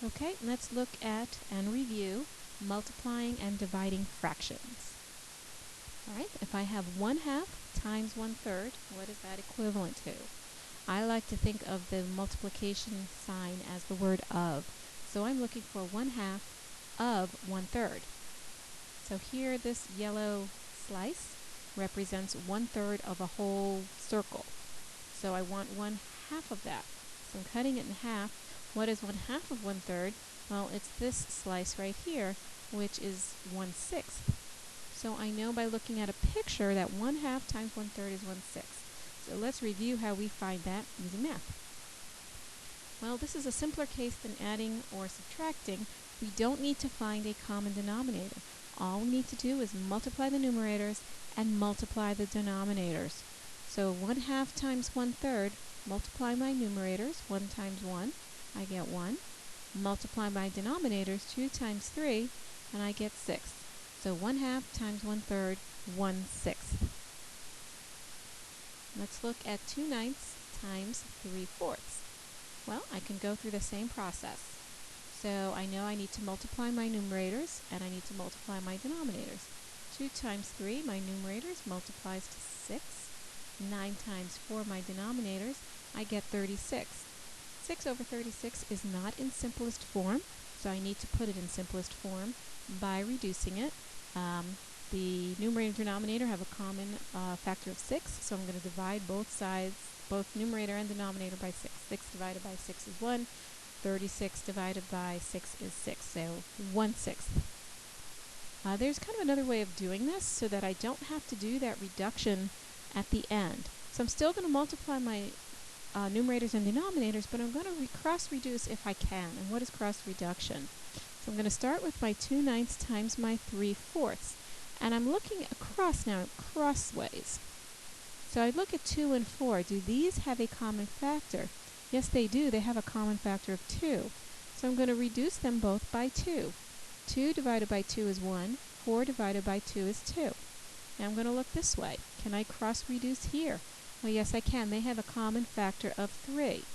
Okay, let's look at and review multiplying and dividing fractions. All right, if I have 1/2 times 1/3, what is that equivalent to? I like to think of the multiplication sign as the word of. So I'm looking for 1/2 of 1/3. So here, this yellow slice represents 1/3 of a whole circle. So I want 1/2 of that. So I'm cutting it in half. What is 1/2 of 1/3? Well, it's this slice right here, which is 1/6. So I know by looking at a picture that 1/2 times 1/3 is 1/6. So let's review how we find that using math. Well, this is a simpler case than adding or subtracting. We don't need to find a common denominator. All we need to do is multiply the numerators and multiply the denominators. So 1/2 times 1/3, multiply my numerators, 1 times 1, I get 1. Multiply my denominators, 2 times 3, and I get 6. So 1/2 times 1/3, 1/6. Let's look at 2/9 times 3/4. Well, I can go through the same process. So I know I need to multiply my numerators and I need to multiply my denominators. 2 times 3, my numerators, multiplies to 6. 9 times 4, my denominators, I get 36. 6 over 36 is not in simplest form, so I need to put it in simplest form by reducing it. The numerator and denominator have a common factor of 6, so I'm going to divide both sides, both numerator and denominator, by 6. 6 divided by 6 is 1. 36 divided by 6 is 6, so 1/6. There's kind of another way of doing this so that I don't have to do that reduction at the end. So I'm still going to multiply my numerators and denominators, but I'm going to cross-reduce if I can. And what is cross-reduction? So I'm going to start with my 2/9 times my 3/4. And I'm looking across now, crossways. So I look at 2 and 4. Do these have a common factor? Yes, they do. They have a common factor of 2. So I'm going to reduce them both by 2. 2 divided by 2 is 1. 4 divided by 2 is 2. Now I'm going to look this way. Can I cross-reduce here? Well, yes, I can. They have a common factor of 3.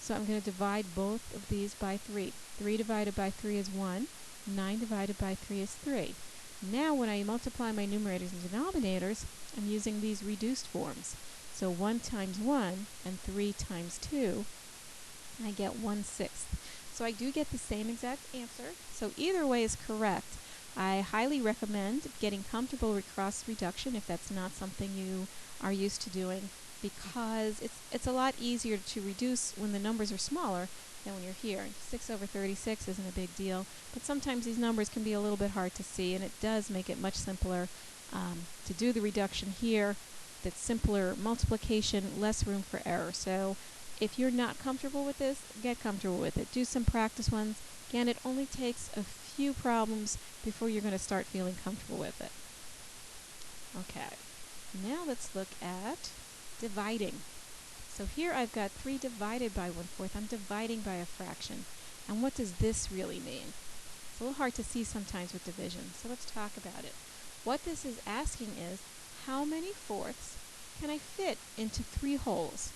So I'm going to divide both of these by 3. 3 divided by 3 is 1. 9 divided by 3 is 3. Now when I multiply my numerators and denominators, I'm using these reduced forms. So 1 times 1 and 3 times 2, I get 1/6. So I do get the same exact answer. So either way is correct. I highly recommend getting comfortable with cross reduction if that's not something you are used to doing, because it's a lot easier to reduce when the numbers are smaller than when you're here. 6 over 36 isn't a big deal, but sometimes these numbers can be a little bit hard to see, and it does make it much simpler to do the reduction here. That's simpler multiplication, less room for error. So if you're not comfortable with this, get comfortable with it. Do some practice ones. Again, it only takes a few problems before you're going to start feeling comfortable with it. Okay, now let's look at dividing. So here I've got 3 divided by 1/4. I'm dividing by a fraction. And what does this really mean? It's a little hard to see sometimes with division, so let's talk about it. What this is asking is, how many fourths can I fit into 3 holes?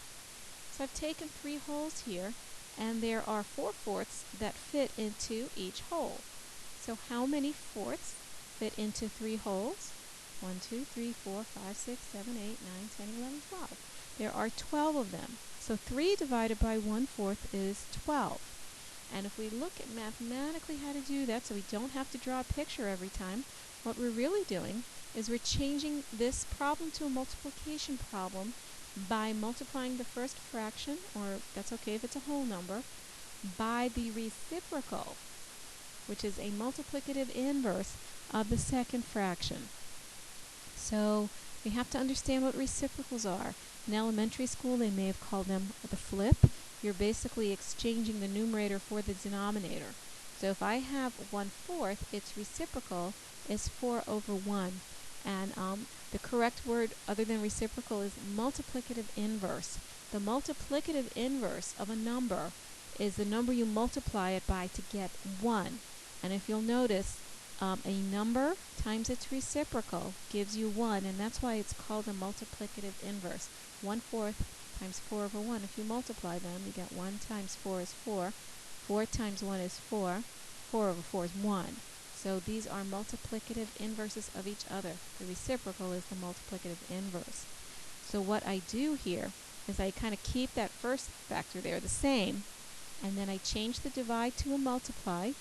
So I've taken 3 holes here, and there are 4 fourths that fit into each hole. So how many fourths fit into 3 holes? 1, 2, 3, 4, 5, 6, 7, 8, 9, 10, 11, 12. There are 12 of them. So 3 divided by 1/4 is 12. And if we look at mathematically how to do that, so we don't have to draw a picture every time, what we're really doing is we're changing this problem to a multiplication problem by multiplying the first fraction, or that's okay if it's a whole number, by the reciprocal, which is a multiplicative inverse of the second fraction. So we have to understand what reciprocals are. In elementary school, they may have called them the flip. You're basically exchanging the numerator for the denominator. So if I have 1/4, its reciprocal is 4 over 1. And the correct word other than reciprocal is multiplicative inverse. The multiplicative inverse of a number is the number you multiply it by to get 1. And if you'll notice, a number times its reciprocal gives you 1, and that's why it's called a multiplicative inverse. 1/4 times 4 over 1. If you multiply them, you get 1 times 4 is 4. 4 times 1 is 4. 4 over 4 is 1. So these are multiplicative inverses of each other. The reciprocal is the multiplicative inverse. So what I do here is I kind of keep that first factor there the same, and then I change the divide to a multiply,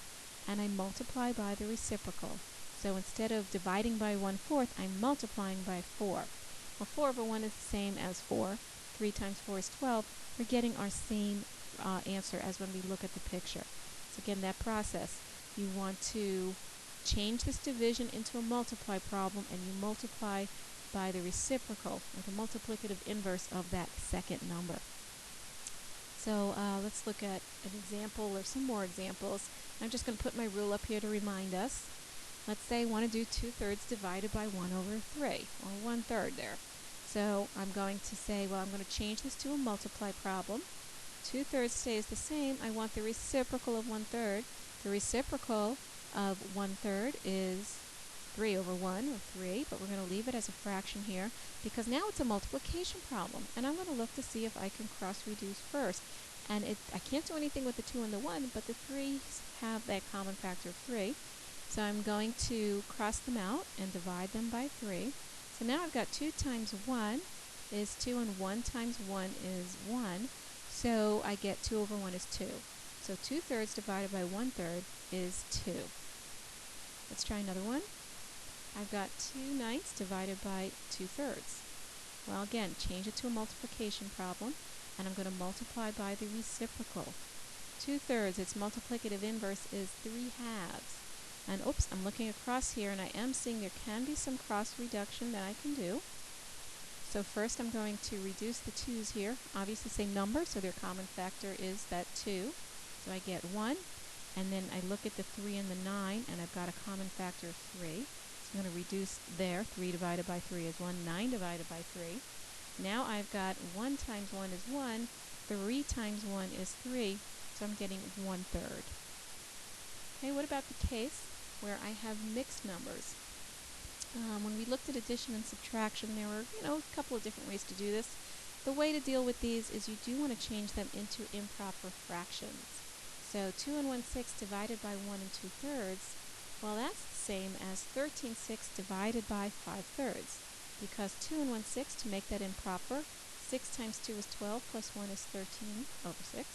and I multiply by the reciprocal. So instead of dividing by 1/4, I'm multiplying by 4. Well, 4 over 1 is the same as 4. 3 times 4 is 12. We're getting our same answer as when we look at the picture. So again, that process, you want to change this division into a multiply problem, and you multiply by the reciprocal, or the multiplicative inverse of that second number. So let's look at an example or some more examples. I'm just going to put my rule up here to remind us. Let's say I want to do 2/3 divided by 1 over 3, or 1/3 there. So I'm going to say, well, I'm going to change this to a multiply problem. 2/3 stays the same. I want the reciprocal of 1/3. The reciprocal of 1/3 is 3 over 1, or 3, but we're going to leave it as a fraction here because now it's a multiplication problem, and I'm going to look to see if I can cross-reduce first. And I can't do anything with the 2 and the 1, but the 3's have that common factor of 3. So I'm going to cross them out and divide them by 3. So now I've got 2 times 1 is 2, and 1 times 1 is 1. So I get 2 over 1 is 2. So 2/3 divided by 1/3 is 2. Let's try another one. I've got 2/9 divided by 2/3. Well, again, change it to a multiplication problem, and I'm going to multiply by the reciprocal. 2/3, its multiplicative inverse is 3/2. And oops, I'm looking across here, and I am seeing there can be some cross reduction that I can do. So first I'm going to reduce the 2's here. Obviously same number, so their common factor is that 2. So I get 1, and then I look at the 3 and the 9, and I've got a common factor of 3. So I'm going to reduce there. 3 divided by 3 is 1. 9 divided by 3. Now I've got 1 times 1 is 1. 3 times 1 is 3. So I'm getting 1/3. Okay, what about the case where I have mixed numbers? When we looked at addition and subtraction, there were, a couple of different ways to do this. The way to deal with these is you do want to change them into improper fractions. So 2 and 1/6 divided by 1 and 2/3, well, that's the same as 13/6 divided by 5/3. Because 2 and 1/6, to make that improper, 6 times 2 is 12, plus 1 is 13 over 6.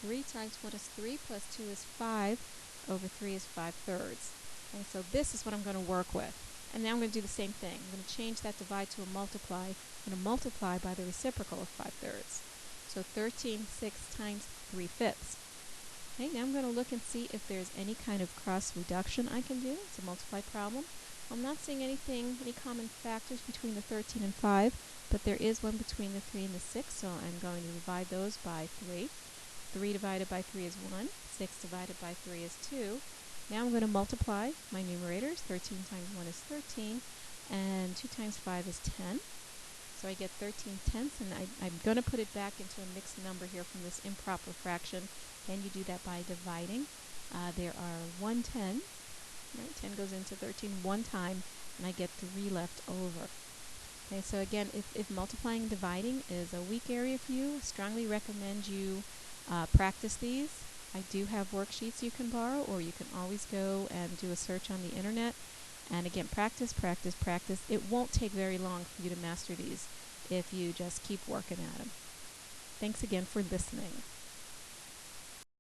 3 times 1 is 3, plus 2 is 5 over 3 is 5/3. And so this is what I'm going to work with. And now I'm going to do the same thing. I'm going to change that divide to a multiply. I'm going to multiply by the reciprocal of 5/3. So 13/6 times 3/5. Okay, now I'm going to look and see if there's any kind of cross reduction I can do. It's a multiply problem. I'm not seeing any common factors between the 13 and 5, but there is one between the 3 and the 6, so I'm going to divide those by 3. 3 divided by 3 is 1. 6 divided by 3 is 2. Now I'm going to multiply my numerators. 13 times 1 is 13, and 2 times 5 is 10. So I get 13/10, and I'm going to put it back into a mixed number here from this improper fraction. And you do that by dividing. There are 1/10. Right, 10 goes into 13 one time, and I get 3 left over. Okay, so again, if multiplying and dividing is a weak area for you, I strongly recommend you practice these. I do have worksheets you can borrow, or you can always go and do a search on the internet. And again, practice, practice, practice. It won't take very long for you to master these if you just keep working at them. Thanks again for listening.